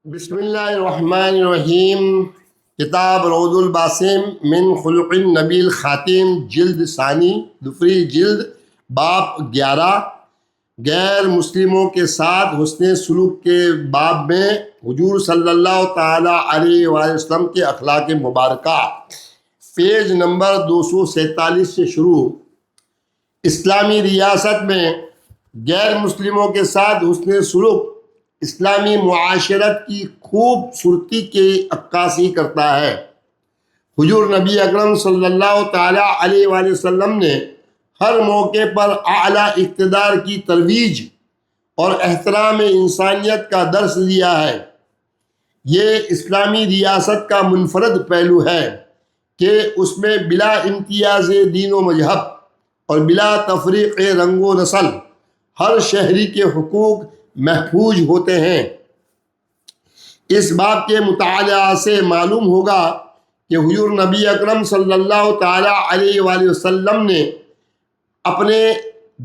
بسم اللہ الرحمن الرحیم۔ کتاب روض الباسم من خلق النبی الخاتم، جلد ثانی، دوسری جلد، باب 11، غیر مسلموں کے ساتھ حسن سلوک کے باب میں حضور صلی اللہ تعالیٰ علیہ وآلہ وسلم کے اخلاق مبارکہ، پیج نمبر 247 سے شروع۔ اسلامی ریاست میں غیر مسلموں کے ساتھ حسن سلوک اسلامی معاشرت کی خوبصورتی کی عکاسی کرتا ہے۔ حضور نبی اکرم صلی اللہ تعالیٰ علیہ وآلہ وسلم نے ہر موقع پر اعلیٰ اقتدار کی ترویج اور احترام انسانیت کا درس دیا ہے۔ یہ اسلامی ریاست کا منفرد پہلو ہے کہ اس میں بلا امتیاز دین و مذہب اور بلا تفریق رنگ و نسل ہر شہری کے حقوق محفوظ ہوتے ہیں۔ اس باب کے مطالعہ سے معلوم ہوگا کہ حضور نبی اکرم صلی اللہ تعالیٰ علیہ وآلہ وسلم نے اپنے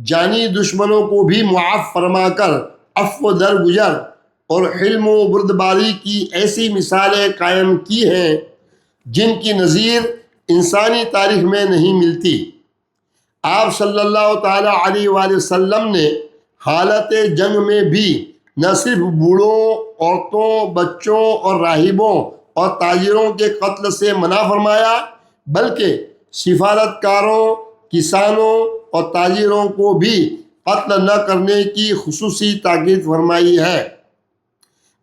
جانی دشمنوں کو بھی معاف فرما کر عفو درگزر اور حلم و بردباری کی ایسی مثالیں قائم کی ہیں جن کی نظیر انسانی تاریخ میں نہیں ملتی۔ آپ صلی اللہ تعالیٰ علیہ وآلہ وسلم نے حالت جنگ میں بھی نہ صرف بوڑھوں، عورتوں، بچوں اور راہبوں اور تاجروں کے قتل سے منع فرمایا، بلکہ سفارتکاروں، کسانوں اور تاجروں کو بھی قتل نہ کرنے کی خصوصی تاکید فرمائی ہے۔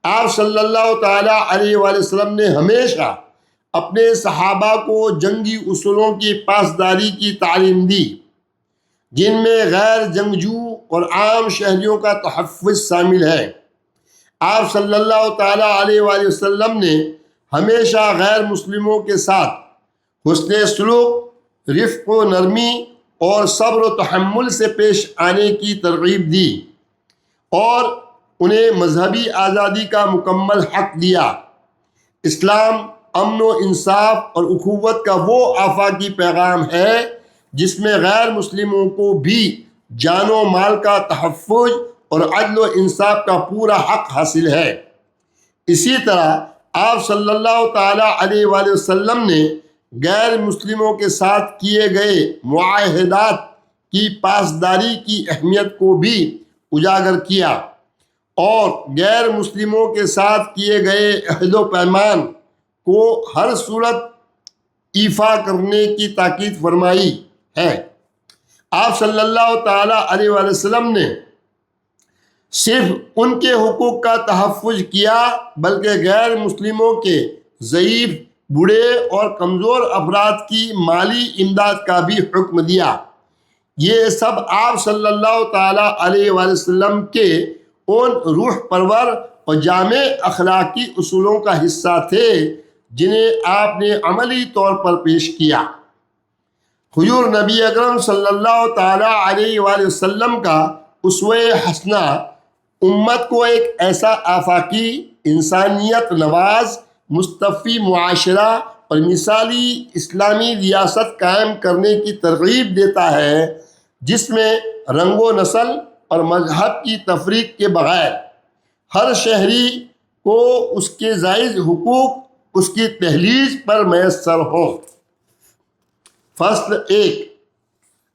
آپ صلی اللہ تعالیٰ علیہ وآلہ وسلم نے ہمیشہ اپنے صحابہ کو جنگی اصولوں کی پاسداری کی تعلیم دی، جن میں غیر جنگجو اور عام شہریوں کا تحفظ شامل ہے۔ آپ صلی اللہ تعالیٰ علیہ وآلہ وسلم نے ہمیشہ غیر مسلموں کے ساتھ حسن سلوک، رفق و نرمی اور صبر و تحمل سے پیش آنے کی ترغیب دی اور انہیں مذہبی آزادی کا مکمل حق دیا۔ اسلام امن و انصاف اور اخوت کا وہ آفاقی پیغام ہے جس میں غیر مسلموں کو بھی جان و مال کا تحفظ اور عدل و انصاف کا پورا حق حاصل ہے۔ اسی طرح آپ صلی اللہ تعالیٰ علیہ وآلہ وسلم نے غیر مسلموں کے ساتھ کیے گئے معاہدات کی پاسداری کی اہمیت کو بھی اجاگر کیا اور غیر مسلموں کے ساتھ کیے گئے عہد و پیمان کو ہر صورت ایفا کرنے کی تاکید فرمائی ہے۔ آپ صلی اللہ تعالیٰ علیہ وآلہ وسلم نے صرف ان کے حقوق کا تحفظ کیا بلکہ غیر مسلموں کے ضعیف، بوڑھے اور کمزور افراد کی مالی امداد کا بھی حکم دیا۔ یہ سب آپ صلی اللہ تعالیٰ علیہ وآلہ وسلم کے ان روح پرور اور جامع اخلاقی اصولوں کا حصہ تھے جنہیں آپ نے عملی طور پر پیش کیا۔ حضور نبی اکرم صلی اللہ تعالیٰ علیہ وآلہ وسلم کا اسوہ حسنہ امت کو ایک ایسا آفاقی، انسانیت نواز، مصطفی معاشرہ اور مثالی اسلامی ریاست قائم کرنے کی ترغیب دیتا ہے جس میں رنگ و نسل اور مذہب کی تفریق کے بغیر ہر شہری کو اس کے جائز حقوق اس کی دہلیز پر میسر ہوں۔ فصل 1،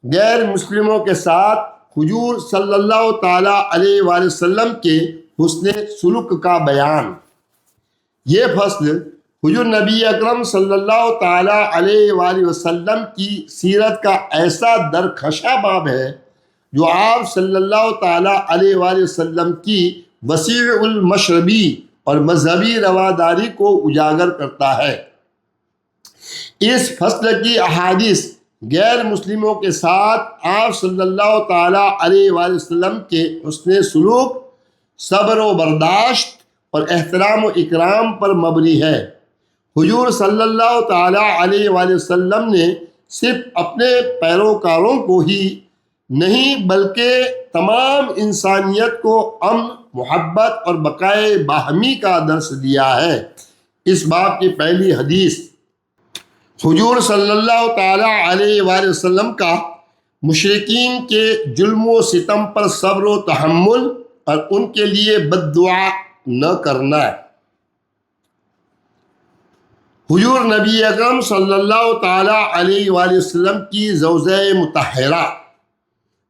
غیر مسلموں کے ساتھ حضور صلی اللہ تعالیٰ علیہ وآلہ وسلم کے حسن سلوک کا بیان۔ یہ فصل حضور نبی اکرم صلی اللہ تعالیٰ علیہ وآلہ وسلم کی سیرت کا ایسا درخشاں باب ہے جو آپ صلی اللہ تعالیٰ علیہ وآلہ وسلم کی وسیع المشربی اور مذہبی رواداری کو اجاگر کرتا ہے۔ اس فصل کی احادیث غیر مسلموں کے ساتھ آپ صلی اللہ تعالیٰ علیہ وآلہ وسلم کے حسن سلوک، صبر و برداشت اور احترام و اکرام پر مبنی ہے۔ حضور صلی اللہ تعالیٰ علیہ وآلہ وسلم نے صرف اپنے پیروکاروں کو ہی نہیں بلکہ تمام انسانیت کو امن، محبت اور بقائے باہمی کا درس دیا ہے۔ اس باب کی پہلی حدیث، حضور صلی اللہ تعالیٰ علیہ وآلہ وسلم کا مشرکین کے ظلم و ستم پر صبر و تحمل اور ان کے لیے بد دعا نہ کرنا ہے۔ حضور نبی اکرم صلی اللہ تعالیٰ علیہ وآلہ وسلم کی زوجہ مطہرہ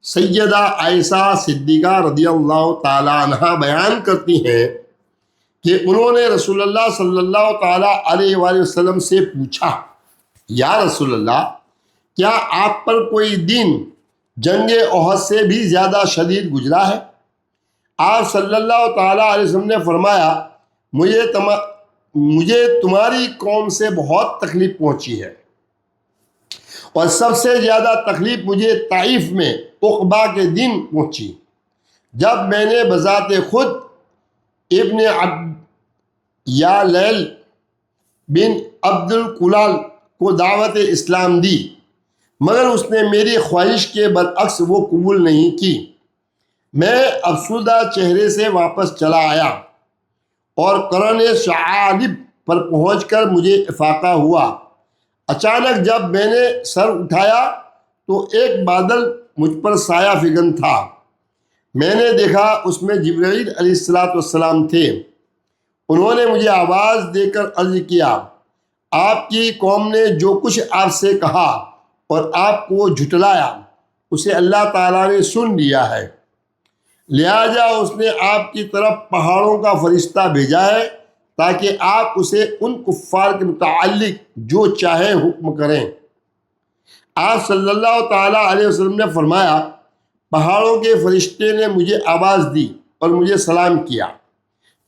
سیدہ عائشہ صدیقہ رضی اللہ تعالیٰ عنہ بیان کرتی ہیں کہ انہوں نے رسول اللہ صلی اللہ تعالیٰ علیہ وآلہ وسلم سے پوچھا، یا رسول اللہ، کیا آپ پر کوئی دن جنگ احد سے بھی زیادہ شدید گزرا ہے؟ آپ صلی اللہ تعالیٰ علیہ وسلم نے فرمایا، مجھے تمہاری قوم سے بہت تکلیف پہنچی ہے، اور سب سے زیادہ تکلیف مجھے طائف میں عقبہ کے دن پہنچی، جب میں نے بذات خود ابن یالیل بن عبد الکلال کو دعوت اسلام دی، مگر اس نے میری خواہش کے برعکس وہ قبول نہیں کی۔ میں افسردہ چہرے سے واپس چلا آیا اور قرن ثعالب پر پہنچ کر مجھے افاقہ ہوا۔ اچانک جب میں نے سر اٹھایا تو ایک بادل مجھ پر سایہ فگن تھا۔ میں نے دیکھا اس میں جبرائیل علیہ السلام تھے۔ انہوں نے مجھے آواز دے کر عرض کیا، آپ کی قوم نے جو کچھ آپ سے کہا اور آپ کو جھٹلایا اسے اللہ تعالیٰ نے سن لیا ہے، لہٰذا اس نے آپ کی طرف پہاڑوں کا فرشتہ بھیجا ہے تاکہ آپ اسے ان کفار کے متعلق جو چاہیں حکم کریں۔ آپ صلی اللہ تعالیٰ علیہ وسلم نے فرمایا، پہاڑوں کے فرشتے نے مجھے آواز دی اور مجھے سلام کیا،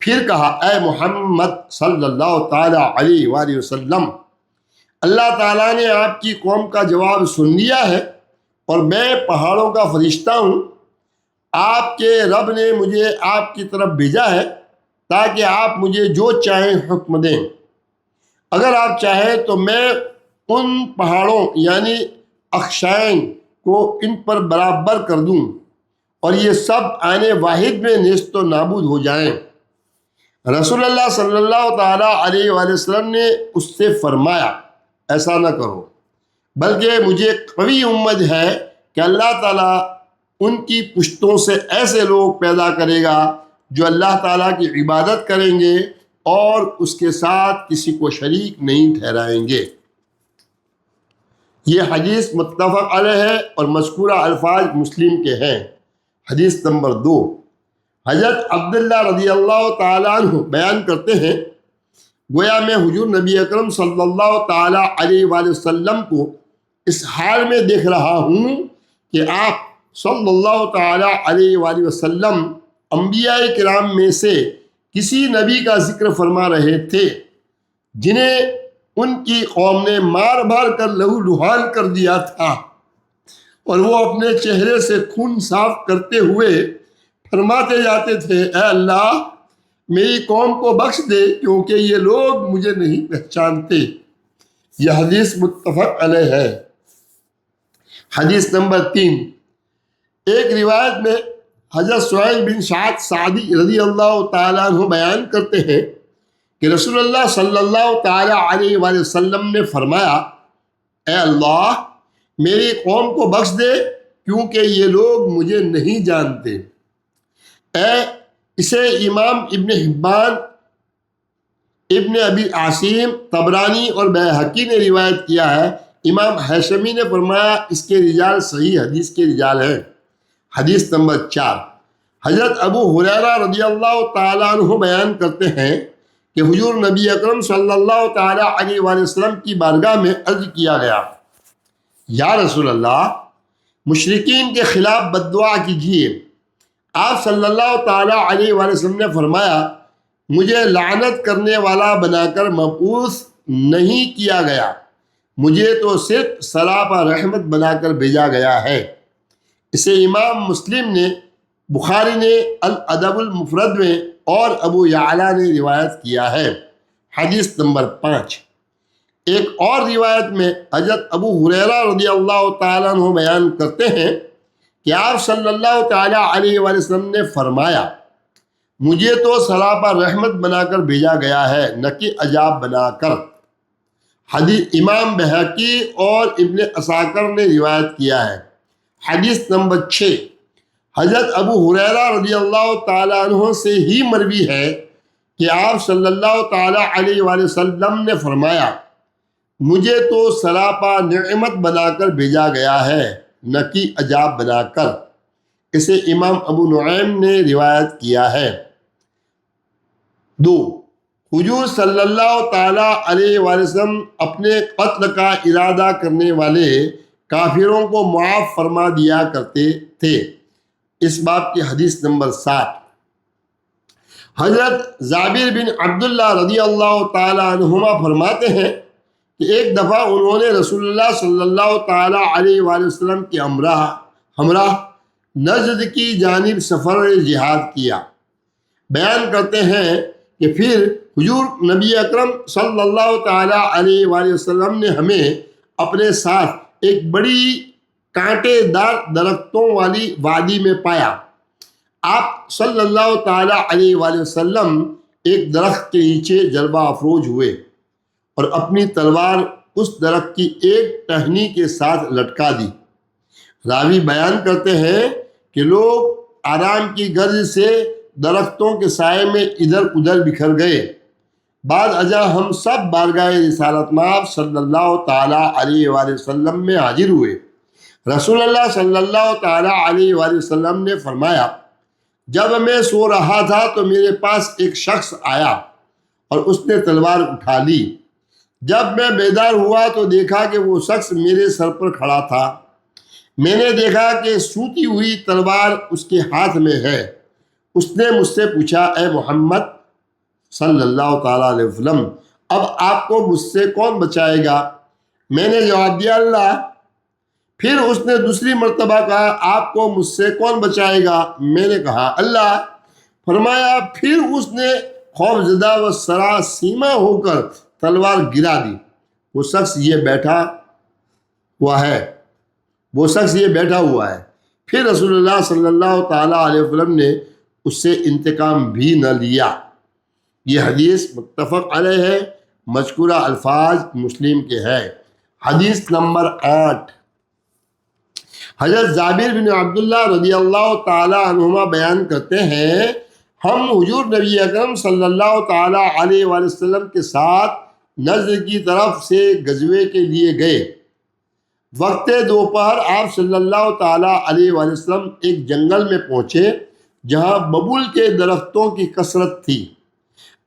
پھر کہا، اے محمد صلی اللہ تعالیٰ علیہ وآلہ وسلم، اللہ تعالیٰ نے آپ کی قوم کا جواب سن لیا ہے اور میں پہاڑوں کا فرشتہ ہوں۔ آپ کے رب نے مجھے آپ کی طرف بھیجا ہے تاکہ آپ مجھے جو چاہیں حکم دیں۔ اگر آپ چاہیں تو میں ان پہاڑوں یعنی اخشائن کو ان پر برابر کر دوں اور یہ سب آنے واحد میں نیست و نابود ہو جائیں۔ رسول اللہ صلی اللہ تعالیٰ علیہ وآلہ وسلم نے اس سے فرمایا، ایسا نہ کرو، بلکہ مجھے قوی امید ہے کہ اللہ تعالیٰ ان کی پشتوں سے ایسے لوگ پیدا کرے گا جو اللہ تعالیٰ کی عبادت کریں گے اور اس کے ساتھ کسی کو شریک نہیں ٹھہرائیں گے۔ یہ حدیث متفق علیہ ہے اور مذکورہ الفاظ مسلم کے ہیں۔ حدیث نمبر 2، حضرت عبداللہ رضی اللہ تعالیٰ عنہ بیان کرتے ہیں، گویا میں حضور نبی اکرم صلی اللہ تعالیٰ علیہ وآلہ وسلم کو اس حال میں دیکھ رہا ہوں کہ آپ صلی اللہ تعالیٰ علیہ وآلہ وسلم انبیاء کرام میں سے کسی نبی کا ذکر فرما رہے تھے جنہیں ان کی قوم نے مار مار کر لہو لہان کر دیا تھا، اور وہ اپنے چہرے سے خون صاف کرتے ہوئے فرماتے جاتے تھے، اے اللہ میری قوم کو بخش دے کیونکہ یہ لوگ مجھے نہیں پہچانتے۔ یہ حدیث متفق علیہ ہے۔ حدیث نمبر 3، ایک روایت میں حضرت سہیل بن سعد سعدی رضی اللہ تعالیٰ عنہ بیان کرتے ہیں کہ رسول اللہ صلی اللہ تعالیٰ علیہ وآلہ وسلم نے فرمایا، اے اللہ میری قوم کو بخش دے کیونکہ یہ لوگ مجھے نہیں جانتے۔ اسے امام ابن حبان، ابن ابی عاصم، طبرانی اور بیہقی نے روایت کیا ہے۔ امام حیثمی نے فرمایا اس کے رجال صحیح حدیث کے رجال ہیں۔ حدیث نمبر 4، حضرت ابو ہریرہ رضی اللہ تعالیٰ عنہ بیان کرتے ہیں کہ حضور نبی اکرم صلی اللہ تعالیٰ علیہ وآلہ وسلم کی بارگاہ میں عرض کیا گیا، یا رسول اللہ مشرکین کے خلاف بد دعا کیجیے۔ آپ صلی اللہ تعالیٰ علیہ وآلہ وسلم نے فرمایا، مجھے لعنت کرنے والا بنا کر مبعوث نہیں کیا گیا، مجھے تو صرف سراپا رحمت بنا کر بھیجا گیا ہے۔ اسے امام مسلم نے، بخاری نے الادب المفرد میں اور ابو یعلا نے روایت کیا ہے۔ حدیث نمبر 5، ایک اور روایت میں حضرت ابو ہریرہ رضی اللہ تعالیٰ عنہ بیان کرتے ہیں کہ آپ صلی اللہ تعالیٰ علیہ وآلہ وسلم نے فرمایا، مجھے تو سراپا رحمت بنا کر بھیجا گیا ہے نہ کہ عذاب بنا کر۔ حدیث امام بیہقی اور ابن عساکر نے روایت کیا ہے۔ حدیث نمبر 6، حضرت ابو ہریرہ رضی اللہ تعالیٰ عنہ سے ہی مروی ہے کہ آپ صلی اللہ تعالیٰ علیہ وآلہ وسلم نے فرمایا مجھے تو سراپا نعمت بنا کر بھیجا گیا ہے نہ کہ عذاب بنا کر۔ اسے امام ابو نعیم نے روایت کیا ہے۔ 2، حضور صلی اللہ تعالیٰ علیہ وآلہ وسلم اپنے قتل کا ارادہ کرنے والے کافروں کو معاف فرما دیا کرتے تھے۔ اس باب کی حدیث نمبر 7۔ حضرت جابر بن عبداللہ رضی اللہ تعالیٰ عنہما فرماتے ہیں کہ ایک دفعہ انہوں نے رسول اللہ صلی اللہ تعالیٰ علیہ وآلہ وسلم کے ہمراہ نجد کی جانب سفر جہاد کیا۔ بیان کرتے ہیں کہ پھر حضور نبی اکرم صلی اللہ تعالیٰ علیہ وآلہ وسلم نے ہمیں اپنے ساتھ ایک بڑی کانٹے دار درختوں والی وادی میں پایا۔ آپ صلی اللہ تعالیٰ علیہ وآلہ وسلم ایک درخت کے نیچے جلوہ افروز ہوئے اور اپنی تلوار اس درخت کی ایک ٹہنی کے ساتھ لٹکا دی۔ راوی بیان کرتے ہیں کہ لوگ آرام کی غرض سے درختوں کے سائے میں ادھر ادھر بکھر گئے۔ بعد ازاں ہم سب بارگاہ رسالت مآب صلی اللہ تعالیٰ علیہ وآلہ وسلم میں حاضر ہوئے۔ رسول اللہ صلی اللہ تعالیٰ علیہ وآلہ وسلم نے فرمایا جب میں سو رہا تھا تو میرے پاس ایک شخص آیا اور اس نے تلوار اٹھا لی۔ جب میں بیدار ہوا تو دیکھا کہ وہ شخص میرے سر پر کھڑا تھا۔ میں نے دیکھا کہ سوتی ہوئی تلوار اس کے ہاتھ میں ہے۔ اس نے مجھ سے پوچھا اے محمد صلی اللہ تعالیٰ علیہ وسلم اب آپ کو مجھ سے کون بچائے گا؟ میں نے جواب دیا اللہ۔ پھر اس نے دوسری مرتبہ کہا آپ کو مجھ سے کون بچائے گا؟ میں نے کہا اللہ۔ فرمایا پھر اس نے خوف زدہ و سراسیمہ ہو کر تلوار گرا دی۔ وہ شخص یہ بیٹھا ہوا ہے۔ پھر رسول اللہ صلی اللہ تعالیٰ علیہ وسلم نے اس سے انتقام بھی نہ لیا۔ یہ حدیث متفق علیہ ہے۔ مذکورہ الفاظ مسلم کے ہے۔ حدیث نمبر 8۔ حضرت جابر بن عبداللہ رضی اللہ تعالیٰ عنہما بیان کرتے ہیں ہم حضور نبی اکرم صلی اللہ تعالیٰ علیہ وآلہ وسلم کے ساتھ نجد کی طرف سے غزوے کے لیے گئے۔ وقت دوپہر آپ صلی اللہ تعالیٰ علیہ وآلہ وسلم ایک جنگل میں پہنچے جہاں ببول کے درختوں کی کثرت تھی۔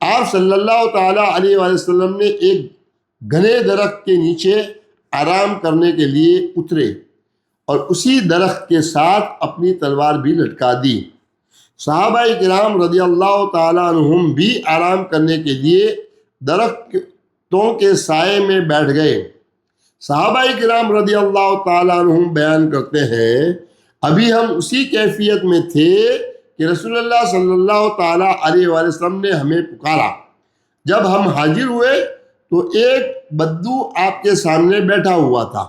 آپ صلی اللہ تعالیٰ علیہ وآلہ وسلم نے ایک گھنے درخت کے نیچے آرام کرنے کے لیے اترے اور اسی درخت کے ساتھ اپنی تلوار بھی لٹکا دی۔ صحابہ کرام رضی اللہ تعالیٰ عنہم بھی آرام کرنے کے لیے درختوں کے سائے میں بیٹھ گئے۔ صحابہ کرام رضی اللہ تعالیٰ عنہم بیان کرتے ہیں ابھی ہم اسی کیفیت میں تھے کہ رسول اللہ صلی اللہ تعالیٰ علیہ وآلہ وسلم نے ہمیں پکارا۔ جب ہم حاضر ہوئے تو ایک بدو آپ کے سامنے بیٹھا ہوا تھا۔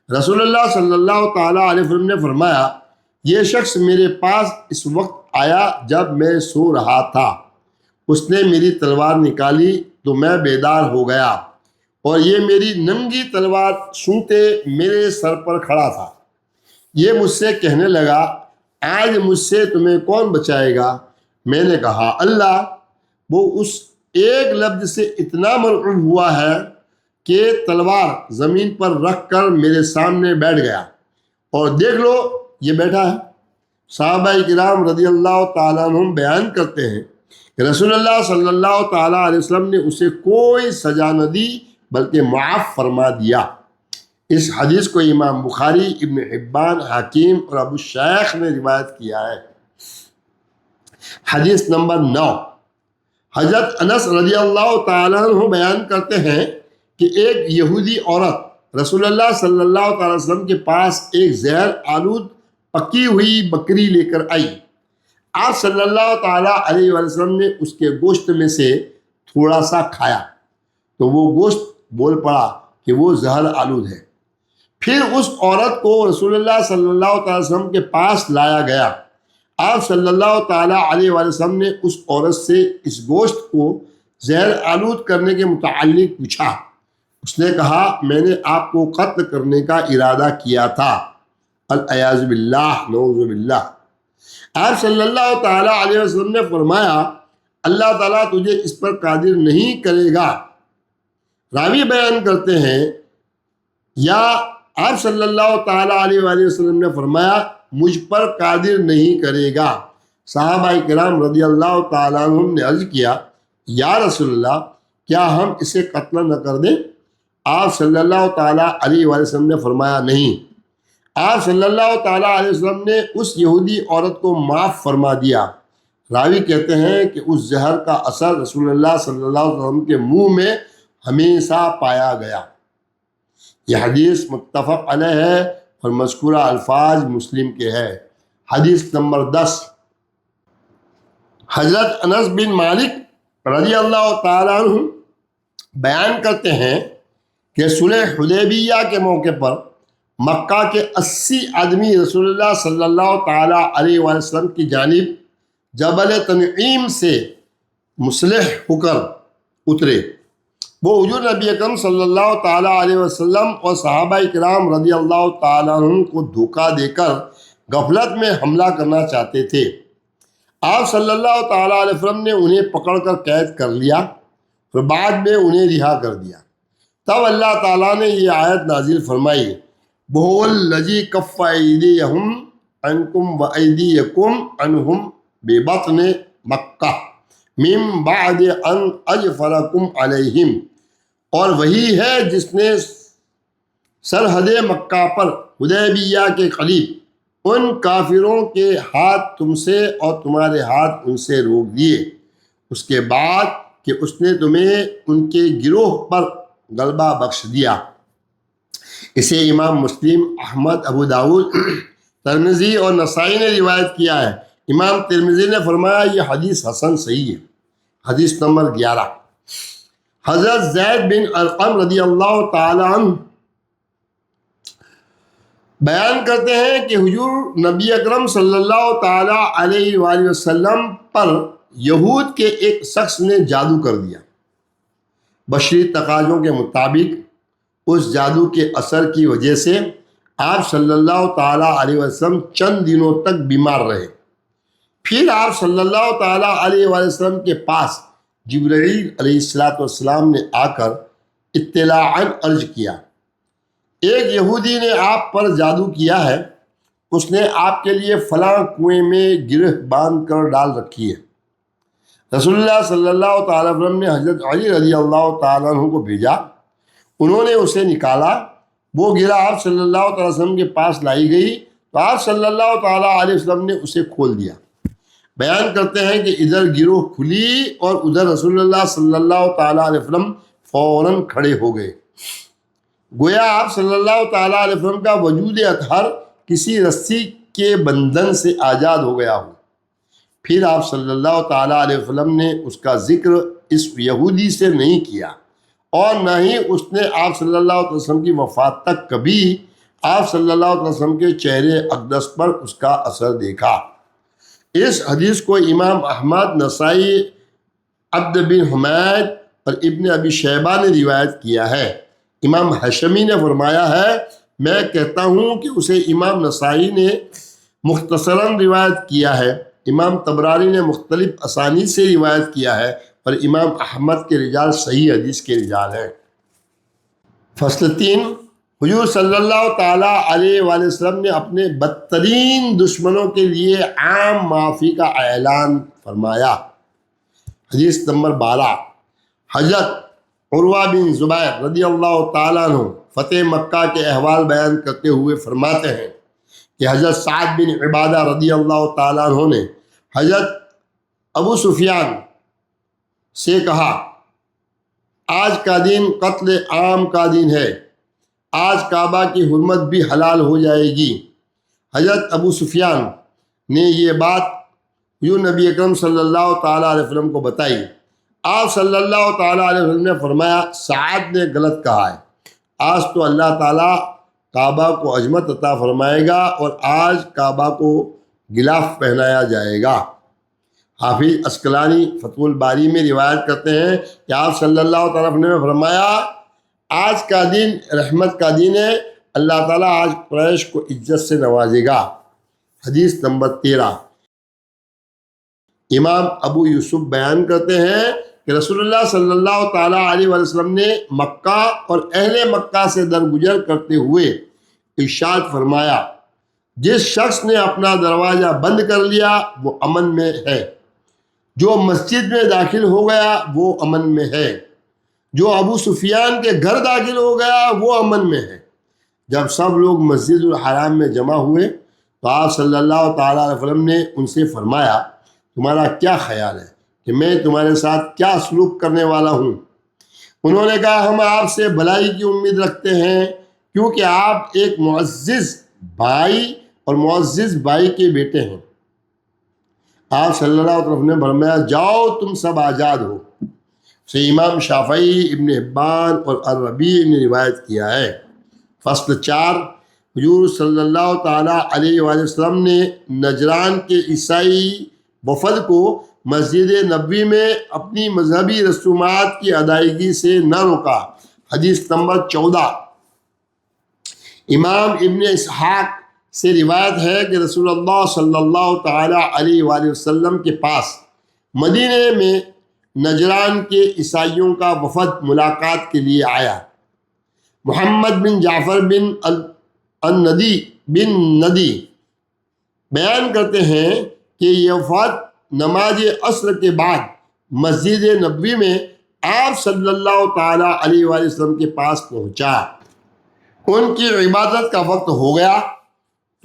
رسول اللہ صلی اللہ تعالیٰ علیہ وسلم نے فرمایا یہ شخص میرے پاس اس وقت آیا جب میں سو رہا تھا۔ اس نے میری تلوار نکالی تو میں بیدار ہو گیا اور یہ میری ننگی تلوار سونتے میرے سر پر کھڑا تھا۔ یہ مجھ سے کہنے لگا آج مجھ سے تمہیں کون بچائے گا؟ میں نے کہا اللہ۔ وہ اس ایک لفظ سے اتنا مرعوب ہوا ہے کہ تلوار زمین پر رکھ کر میرے سامنے بیٹھ گیا اور دیکھ لو یہ بیٹھا ہے۔ صحابہ کرام رضی اللہ تعالیٰ عنہم بیان کرتے ہیں کہ رسول اللہ صلی اللہ تعالیٰ علیہ وسلم نے اسے کوئی سزا نہ دی بلکہ معاف فرما دیا۔ اس حدیث کو امام بخاری، ابن حبان، حاکم اور ابو شیخ نے روایت کیا ہے۔ حدیث نمبر 9۔ حضرت انس رضی اللہ تعالیٰ عنہ بیان کرتے ہیں کہ ایک یہودی عورت رسول اللہ صلی اللہ تعالیٰ وسلم کے پاس ایک زہر آلود پکی ہوئی بکری لے کر آئی۔ آپ صلی اللہ تعالیٰ علیہ وسلم نے اس کے گوشت میں سے تھوڑا سا کھایا تو وہ گوشت بول پڑا کہ وہ زہر آلود ہے۔ پھر اس عورت کو رسول اللہ صلی اللہ تعالیٰ وسلم کے پاس لایا گیا۔ آپ صلی اللہ تعالیٰ علیہ وسلم نے اس عورت سے اس گوشت کو زہر آلود کرنے کے متعلق پوچھا۔ اس نے کہا میں نے آپ کو قتل کرنے کا ارادہ کیا تھا۔ العیاذ باللہ، نعوذ باللہ۔ آپ صلی اللہ تعالیٰ علیہ وسلم نے فرمایا اللہ تعالیٰ تجھے اس پر قادر نہیں کرے گا۔ راوی بیان کرتے ہیں یا آپ صلی اللہ تعالیٰ علیہ وآلہ وسلم نے فرمایا مجھ پر قادر نہیں کرے گا۔ صحابہ کرام رضی اللہ تعالیٰ عنہ نے عرض کیا یا رسول اللہ کیا ہم اسے قتل نہ کر دیں؟ آپ صلی اللہ تعالیٰ علیہ وآلہ وسلم نے فرمایا نہیں۔ آپ صلی اللہ تعالیٰ علیہ وسلم نے اس یہودی عورت کو معاف فرما دیا۔ راوی کہتے ہیں کہ اس زہر کا اثر رسول اللہ صلی اللہ علیہ وسلم کے منہ میں ہمیشہ پایا گیا۔ یہ حدیث متفق علیہ ہے اور مذکورہ الفاظ مسلم کے ہے۔ حدیث نمبر 10، حضرت انس بن مالک رضی اللہ تعالیٰ عنہ بیان کرتے ہیں کہ صلح حدیبیہ کے موقع پر مکہ کے 80 آدمی رسول اللہ صلی اللہ تعالیٰ علیہ وآلہ وسلم کی جانب جبل تنعیم سے مسلح ہو کر اترے۔ وہ حضور نبی اکرم صلی اللہ تعالیٰ علیہ وسلم اور صحابہ کرام رضی اللہ تعالیٰ عنہ کو دھوکہ دے کر غفلت میں حملہ کرنا چاہتے تھے۔ آپ صلی اللہ تعالیٰ علیہ وسلم نے انہیں پکڑ کر قید کر لیا اور بعد میں انہیں رہا کر دیا۔ تب اللہ تعالیٰ نے یہ آیت نازل فرمائی بَهُوَ الَّذِي كَفَّ أَيْدِيَهُمْ عَنْكُمْ وَأَيْدِيَكُمْ عَنْهُمْ بِبَطْنِ مَكَّةَ مِن بَعْدِ أَنْ أَجْفَرَكُمْ عَلَيْهِمْ، اور وہی ہے جس نے سرحد مکہ پر حدیبیہ کے قریب ان کافروں کے ہاتھ تم سے اور تمہارے ہاتھ ان سے روک دیے، اس کے بعد کہ اس نے تمہیں ان کے گروہ پر غلبہ بخش دیا۔ اسے امام مسلم، احمد، ابو داؤد، ترمذی اور نسائی نے روایت کیا ہے۔ امام ترمذی نے فرمایا یہ حدیث حسن صحیح ہے۔ حدیث نمبر 11، حضرت زید بن ارقم رضی اللہ تعالی عنہ بیان کرتے ہیں کہ حضور نبی اکرم صلی اللہ تعالی علیہ وآلہ وسلم پر یہود کے ایک شخص نے جادو کر دیا۔ بشری تقاضوں کے مطابق اس جادو کے اثر کی وجہ سے آپ صلی اللہ تعالیٰ علیہ وسلم چند دنوں تک بیمار رہے۔ پھر آپ صلی اللہ تعالیٰ علیہ وسلم کے پاس جبرائیل علیہ السلام نے آ کر اطلاعاً عرض کیا ایک یہودی نے آپ پر جادو کیا ہے، اس نے آپ کے لیے فلاں کنویں میں گرہ باندھ کر ڈال رکھی ہے۔ رسول اللہ صلی اللہ تعالیٰ علیہ وسلم نے حضرت علی رضی اللہ تعالیٰ عنہ کو بھیجا، انہوں نے اسے نکالا، وہ گرہ آپ صلی اللہ تعالیٰ علیہ وسلم کے پاس لائی گئی تو آپ صلی اللہ تعالیٰ علیہ وسلم نے اسے کھول دیا۔ بیان کرتے ہیں کہ ادھر گروہ کھلی اور ادھر رسول اللہ صلی اللہ تعالیٰ علیہ وسلم فوراً کھڑے ہو گئے، گویا آپ صلی اللہ تعالیٰ علیہ وسلم کا وجود اطہر کسی رسی کے بندھن سے آزاد ہو گیا ہو۔ پھر آپ صلی اللہ تعالیٰ علیہ وسلم نے اس کا ذکر اس یہودی سے نہیں کیا اور نہ ہی اس نے آپ صلی اللہ علیہ وسلم کی وفات تک کبھی آپ صلی اللہ علیہ وسلم کے چہرے اقدس پر اس کا اثر دیکھا۔ اس حدیث کو امام احمد، نسائی، عبد بن حمید اور ابن ابی شیبہ نے روایت کیا ہے۔ امام حشمی نے فرمایا ہے میں کہتا ہوں کہ اسے امام نسائی نے مختصراً روایت کیا ہے، امام طبرانی نے مختلف اسانید سے روایت کیا ہے اور امام احمد کے رجال صحیح حدیث کے رجال ہیں۔ فصل 3، حضور صلی اللہ تعالیٰ علیہ وآلہ وسلم نے اپنے بدترین دشمنوں کے لیے عام معافی کا اعلان فرمایا۔ حدیث نمبر 12، حضرت عروہ بن زبیر رضی اللہ تعالیٰ عنہ فتح مکہ کے احوال بیان کرتے ہوئے فرماتے ہیں کہ حضرت سعد بن عبادہ رضی اللہ تعالیٰ عنہ نے حضرت ابو سفیان سے کہا آج کا دن قتل عام کا دن ہے، آج کعبہ کی حرمت بھی حلال ہو جائے گی۔ حضرت ابو سفیان نے یہ بات یوں نبی اکرم صلی اللہ تعالیٰ علیہ وسلم کو بتائی۔ آپ صلی اللہ تعالیٰ علیہ وسلم نے فرمایا سعد نے غلط کہا ہے، آج تو اللہ تعالیٰ کعبہ کو عظمت عطا فرمائے گا اور آج کعبہ کو غلاف پہنایا جائے گا۔ حافظ عسقلانی فتح الباری میں روایت کرتے ہیں کہ آپ صلی اللہ تعالیٰ علیہ وسلم نے فرمایا آج کا دن رحمت کا دن ہے، اللہ تعالیٰ آج قریش کو عزت سے نوازے گا۔ حدیث نمبر 13، امام ابو یوسف بیان کرتے ہیں کہ رسول اللہ صلی اللہ تعالیٰ علیہ وسلم نے مکہ اور اہل مکہ سے درگزر کرتے ہوئے ارشاد فرمایا، جس شخص نے اپنا دروازہ بند کر لیا وہ امن میں ہے، جو مسجد میں داخل ہو گیا وہ امن میں ہے، جو ابو سفیان کے گھر داخل ہو گیا وہ امن میں ہے۔ جب سب لوگ مسجد الحرام میں جمع ہوئے تو آپ صلی اللہ تعالیٰ علیہ وسلم نے ان سے فرمایا، تمہارا کیا خیال ہے کہ میں تمہارے ساتھ کیا سلوک کرنے والا ہوں؟ انہوں نے کہا، ہم آپ سے بھلائی کی امید رکھتے ہیں، کیونکہ آپ ایک معزز بھائی اور معزز بھائی کے بیٹے ہیں۔ آپ صلی اللہ علیہ وسلم نے فرمایا، جاؤ تم سب آزاد ہو۔ سے امام شافعی، ابن حبان اور الربیع نے روایت کیا ہے۔ فصل 4، حضور صلی اللہ تعالیٰ علیہ وآلہ وسلم نے نجران کے عیسائی وفد کو مسجد نبوی میں اپنی مذہبی رسومات کی ادائیگی سے نہ روکا۔ حدیث نمبر 14۔ امام ابن اسحاق سے روایت ہے کہ رسول اللہ صلی اللہ تعالیٰ علیہ وآلہ وسلم کے پاس مدینے میں نجران کے عیسائیوں کا وفد ملاقات کے لیے آیا۔ محمد بن جعفر بن ندی بیان کرتے ہیں کہ یہ وفد نماز عصر کے بعد مسجد نبوی میں آپ صلی اللہ تعالیٰ علیہ وآلہ وسلم کے پاس پہنچا۔ ان کی عبادت کا وقت ہو گیا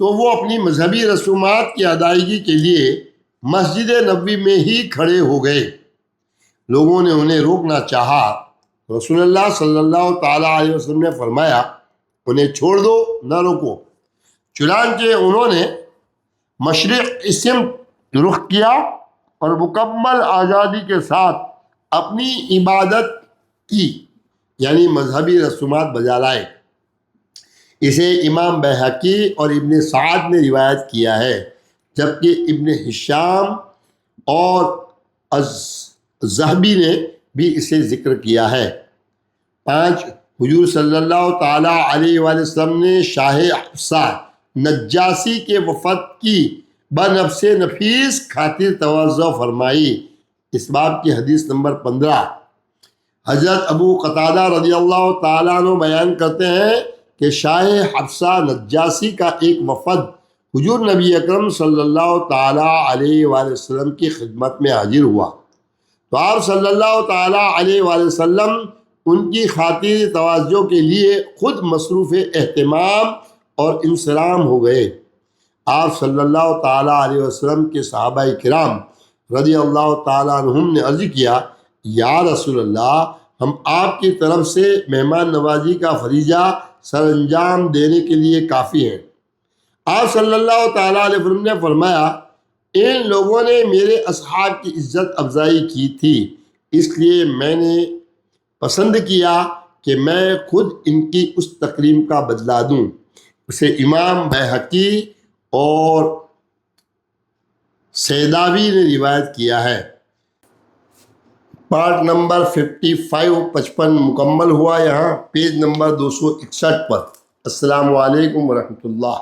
تو وہ اپنی مذہبی رسومات کی ادائیگی کے لیے مسجد نبوی میں ہی کھڑے ہو گئے۔ لوگوں نے انہیں روکنا چاہا، رسول اللہ صلی اللہ تعالیٰ علیہ وسلم نے فرمایا، انہیں چھوڑ دو، نہ روکو۔ چنانچہ انہوں نے مشرق سمت رخ کیا اور مکمل آزادی کے ساتھ اپنی عبادت کی، یعنی مذہبی رسومات بجا لائے۔ اسے امام بہقی اور ابن سعد نے روایت کیا ہے، جبکہ ابن ہشام اور الذہبی نے بھی اسے ذکر کیا ہے۔ 5، حضور صلی اللہ تعالیٰ علیہ وآلہ وسلم نے شاہ حفصہ نجاشی کے وفد کی بنفس نفیس خاطر توضع فرمائی۔ اس باب کی حدیث نمبر 15۔ حضرت ابو قتادہ رضی اللہ تعالیٰ عنہ بیان کرتے ہیں کہ شاہ حفصہ نجاشی کا ایک وفد حضور نبی اکرم صلی اللہ تعالیٰ علیہ وآلہ وسلم کی خدمت میں حاضر ہوا تو آپ صلی اللہ تعالیٰ علیہ وآلہ وسلم ان کی خاطر توجہ کے لیے خود مصروف اہتمام اور انصرام ہو گئے۔ آپ صلی اللہ تعالیٰ علیہ وسلم کے صحابہ کرام رضی اللہ تعالیٰ عنہم نے عرض کیا، یا رسول اللہ، ہم آپ کی طرف سے مہمان نوازی کا فریضہ سر انجام دینے کے لیے کافی ہیں۔ آپ صلی اللہ تعالیٰ علیہ وسلم نے فرمایا، ان لوگوں نے میرے اصحاب کی عزت افزائی کی تھی، اس لیے میں نے پسند کیا کہ میں خود ان کی اس تکریم کا بدلہ دوں۔ اسے امام بہقی اور سیداوی نے روایت کیا ہے۔ پارٹ نمبر 55 مکمل ہوا، یہاں پیج نمبر 261 پر۔ السلام علیکم ورحمۃ اللہ۔